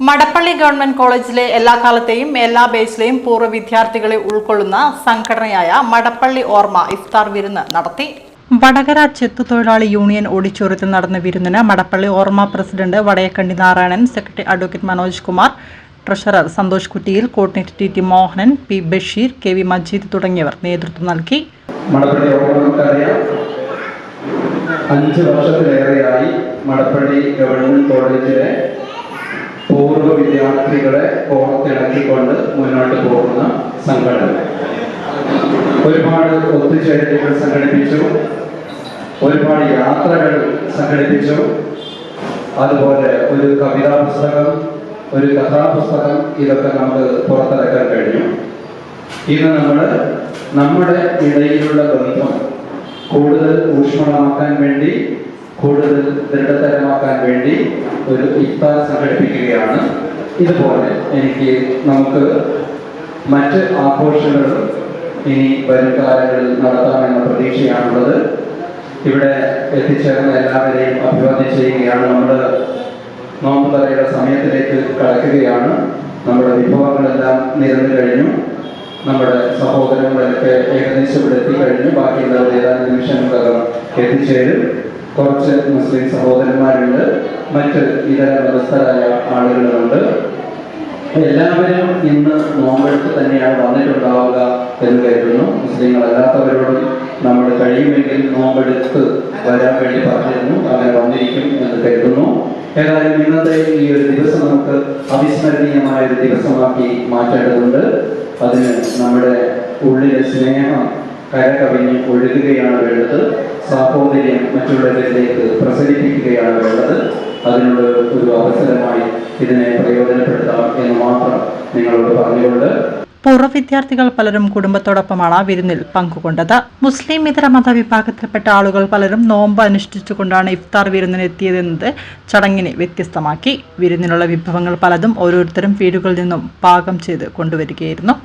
Madappally government കോളേജിലെ എല്ലാ കാലത്തെയും എല്ലാ ബേസിലെയും പൂർവ്വ വിദ്യാർത്ഥികളെ ഉൾക്കൊള്ളുന്ന സംഘടനയായ മടപ്പള്ളി ഓർമ്മ ഇഫ്താർ വിരുന്ന് നടത്തി. വടകര ചെത്തുതൊഴിലാളി യൂണിയൻ ഓഡിറ്റോറിയത്തിൽ നടന്ന വിരുന്നിന് Madappally Orma president Vadayakkandi Narayanan, secretary advocate Manoj Kumar, treasurer Santhosh Kuttiyil, coordinator T Mohanan, P Basheer, K V Majeed തുടങ്ങിയവർ നേതൃത്വം നൽകി. 5 വർഷത്തിലേറെയായി മടപ്പള്ളി ഗവൺമെന്റ് കോളേജിലെ പൂർവ്വ വിദ്യാർത്ഥികളെ കോർത്തിണക്കിക്കൊണ്ട് മുന്നോട്ട് പോകുന്ന സംഘടന. ഒരുപാട് ഒത്തുചേരലുകൾ സംഘടിപ്പിച്ചു, ഒരുപാട് യാത്രകൾ സംഘടിപ്പിച്ചു. അതുപോലെ ഒരു കവിതാ പുസ്തകം, ഒരു കഥാപുസ്തകം, ഇതൊക്കെ നമുക്ക് പുറത്തിറക്കാൻ കഴിഞ്ഞു. ഇന്ന് നമ്മുടെ ഇടയിലുള്ള ബന്ധം കൂടുതൽ ഊഷ്മളമാക്കാൻ വേണ്ടി, കൂടുതൽ ദൃഢതരമാക്കാൻ വേണ്ടി ഒരു ഇഫ്താർ സംഘടിപ്പിക്കുകയാണ്. ഇതുപോലെ നമുക്ക് മറ്റ് ആഘോഷങ്ങളും ഇനി വരും കാലങ്ങളിൽ നടത്താമെന്ന പ്രതീക്ഷയാണുള്ളത്. ഇവിടെ എത്തിച്ചേർന്ന എല്ലാവരെയും അഭിവാദ്യം ചെയ്യുകയാണ്. നമ്മൾ നോമ്പ് തറയുടെ സമയത്തിലേക്ക് കടക്കുകയാണ്. നമ്മുടെ വിഭവങ്ങളെല്ലാം നിരന്നു കഴിഞ്ഞു. നമ്മുടെ സഹോദരങ്ങളൊക്കെ ഏകദേശം ഇവിടെ എത്തിക്കഴിഞ്ഞു. ബാക്കിയുള്ളവർ ഏതാനും നിമിഷങ്ങൾക്കകം എത്തിച്ചേരും. കുറച്ച് മുസ്ലിം സഹോദരന്മാരുണ്ട്, മറ്റ് ഇതര മതസ്ഥരായ ആളുകളുണ്ട്. എല്ലാവരും ഇന്ന് നോമ്പെടുത്ത് തന്നെയാണ് വന്നിട്ടുണ്ടാവുക എന്ന് കരുതുന്നു. മുസ്ലിങ്ങളല്ലാത്തവരോടും നമ്മൾ കഴിയുമെങ്കിൽ നോമ്പെടുത്ത് വരാൻ വേണ്ടി പറഞ്ഞിരുന്നു. അങ്ങനെ വന്നിരിക്കും എന്ന് കരുതുന്നു. ഏതായാലും ഇന്നത്തെ ഈ ഒരു ദിവസം നമുക്ക് അവിസ്മരണീയമായ ഒരു ദിവസമാക്കി മാറ്റേണ്ടതുണ്ട്. അതിന് നമ്മുടെ ഉള്ളിലെ സ്നേഹം കരകവിഞ്ഞ് ഒഴുകുകയാണ് വേണ്ടത്. സാഹോദര്യം മറ്റുള്ളവരിലേക്ക് പ്രസരിപ്പിക്കുകയാണ് വേണ്ടത്. അതിനുള്ള ഒരു അവസരമായി ഇതിനെ പ്രയോജനപ്പെടുത്താം എന്ന് മാത്രം നിങ്ങളോട് പറഞ്ഞുകൊണ്ട്, പൂർവ്വ വിദ്യാർത്ഥികൾ പലരും കുടുംബത്തോടൊപ്പമാണ് വിരുന്നിൽ പങ്കുകൊണ്ടത്. മുസ്ലിം ഇതര മതവിഭാഗത്തിൽപ്പെട്ട ആളുകൾ പലരും നോമ്പ് അനുഷ്ഠിച്ചുകൊണ്ടാണ് ഇഫ്താർ വിരുന്നിന് എത്തിയതെന്നത് ചടങ്ങിനെ വ്യത്യസ്തമാക്കി. വിരുന്നിനുള്ള വിഭവങ്ങൾ പലതും ഓരോരുത്തരും വീടുകളിൽ നിന്നും പാകം ചെയ്ത് കൊണ്ടുവരികയായിരുന്നു.